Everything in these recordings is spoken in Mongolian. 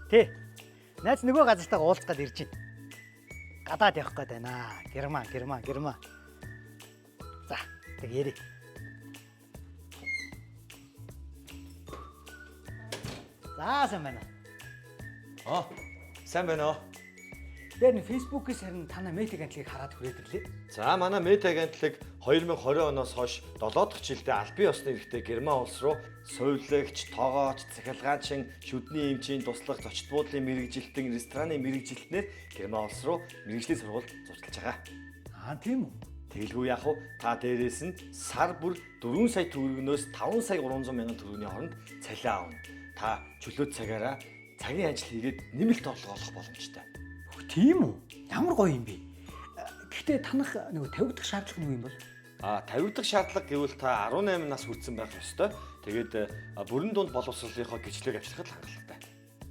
Тэ. Найз нөгөө газартаа уулзгаад ирж байна. Гадаад явах гээд байна. Герман. За, тэг ярий. За, сайн байна. Сайн байна уу? Тэр Facebook-ээс харин танай Meta агентлагийг хараад хүрээд ирлээ. За манай Meta агентлаг 2020 оноос хойш 7 дахь жилдээ албан ёсны эрхтэй Герман улс руу суйлагч, тоогооч, цахилгаачин, шүдний эмчийн туслах, зочд буудлын мэрэгжилтэн, рестораны мэрэгжилтнэр Герман улс руу мэрэгжлийн сургалт зурчилж байгаа. Тийм үү? Тэгэлгүй яах вэ? Та дээрээс нь сар бүр 4 сая төгрөгнөөс 5 сая 300 мянган төгрөгийн хооронд цалин аавна. Та чөлөөт цагаараа цагийн ажил хийгээд нэмэлт орлого олох боломжтой. Тийм үү? Ямар гоё юм бэ? Гэхдээ танах нөгөө 50 дахь шаардлага нь юу юм бол? 50 дахь шаардлага гэвэл та 18 нас хүрсэн байх ёстой. Тэгээд бүрэн дунд боловсролынхоо гэрчлэгийг авчрахад хангалттай.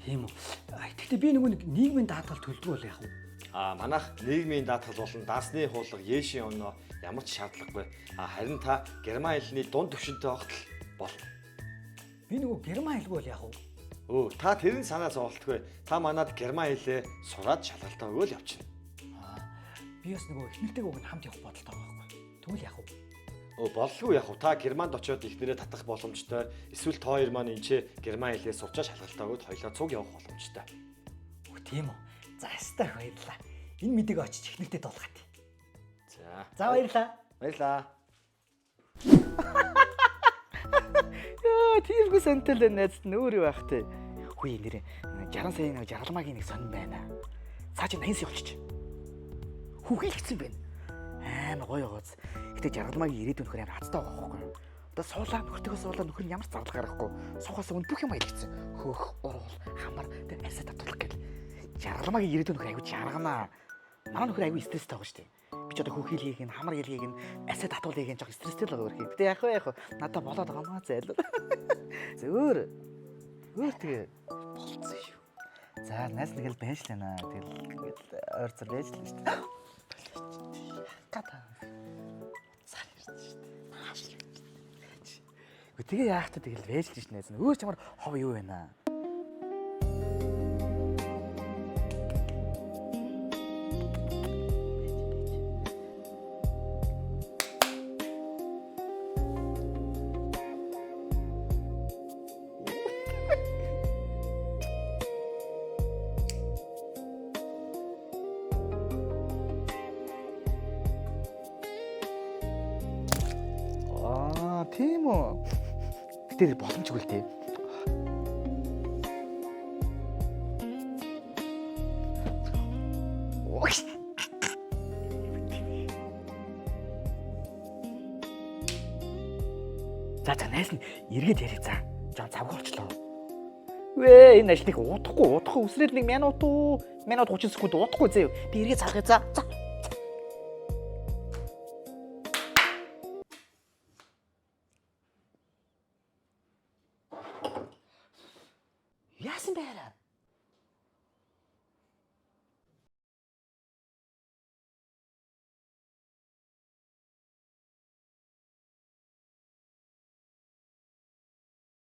Тийм үү? Гэхдээ би нөгөө нийгмийн даатгал төлдөг бол яах вэ? Манайх нийгмийн даатгал болон даасны хуулга Ешийн оноо ямар ч шаардлагагүй. Харин та герман хэлний дунд түвшинтэй огтл болно. Би нөгөө герман хэлгүй бол яах вэ? Та тэрэн санаа зовлтгүй. Та манад герман хэлээ сураад шалгалтаа өгөөл явчихна. Би бас нөгөө эхнэртэйг уг нь хамт явах бодолтой байгаа байхгүй. Тэгвэл яах вэ? Боллгүй яах вэ? Та Германд очиод ихнэрээ татах боломжтой. Эсвэл та хоёр маань энэ герман хэлээ сурчаа шалгалтаа өгөөд хоёлаа цуг явах боломжтой. Тийм үү? За ястай баярлаа. Энэ мэдээг очиж ихнэртэй дуулгаад. За баярлаа. Баярлаа. Тиймгүй сантай л найз нөөр байх те. Хүй нэрээ 60 сая нэг жаргалмаагийн нэг сонин байна. Цаа чи 80 сая болчих. Хүүхэлгцэн байна. Амар гоё гоц. Гэтэ жаргалмаагийн ирээдүйн нөхөр амар хацтай байгаа байхгүй юу? Одоо суулаа нөхөртөө суулаа нөхөр ямар зарлаг гарахгүй. Суухаас өмнө бүх юм аялгцэн. Хөөх, уруул, хамар тэр арьсаа татуулах гэл. Жаргалмаагийн ирээдүйн нөхөр аягүй жарганаа. Манай нөхөр аягүй стресстэй байгаа шүү дээ. Би ч одоо хүүхэл хийх нь хамар хийх нь арьсаа татуулах нь жоох стресстэй л байгаа хэрэг. Гэтэ яах вэ? Надад болоод байгаа маа зайл. Зөөр тэгээ болцсон шүү. За найс нэг л байж л байна. Тэгэл ингээд ойр зар байж л шүү дээ. Гата. Цаар ирсэн шүү дээ. Мааш л. Тэгээ яах вэ? Тэгэл байж л шүү найс. Өөр ч ямар хов юу байна. Тийм үү. Гэтэ боломжгүй л дээ. За найс нь эргээд ярих за. Жон завгүй болчлоо. Вэ энэ ажлыг удахгүй үсрээд 1 минут 30 секунд удахгүй зөө. Би эргээд зарах за. Яасан байраа?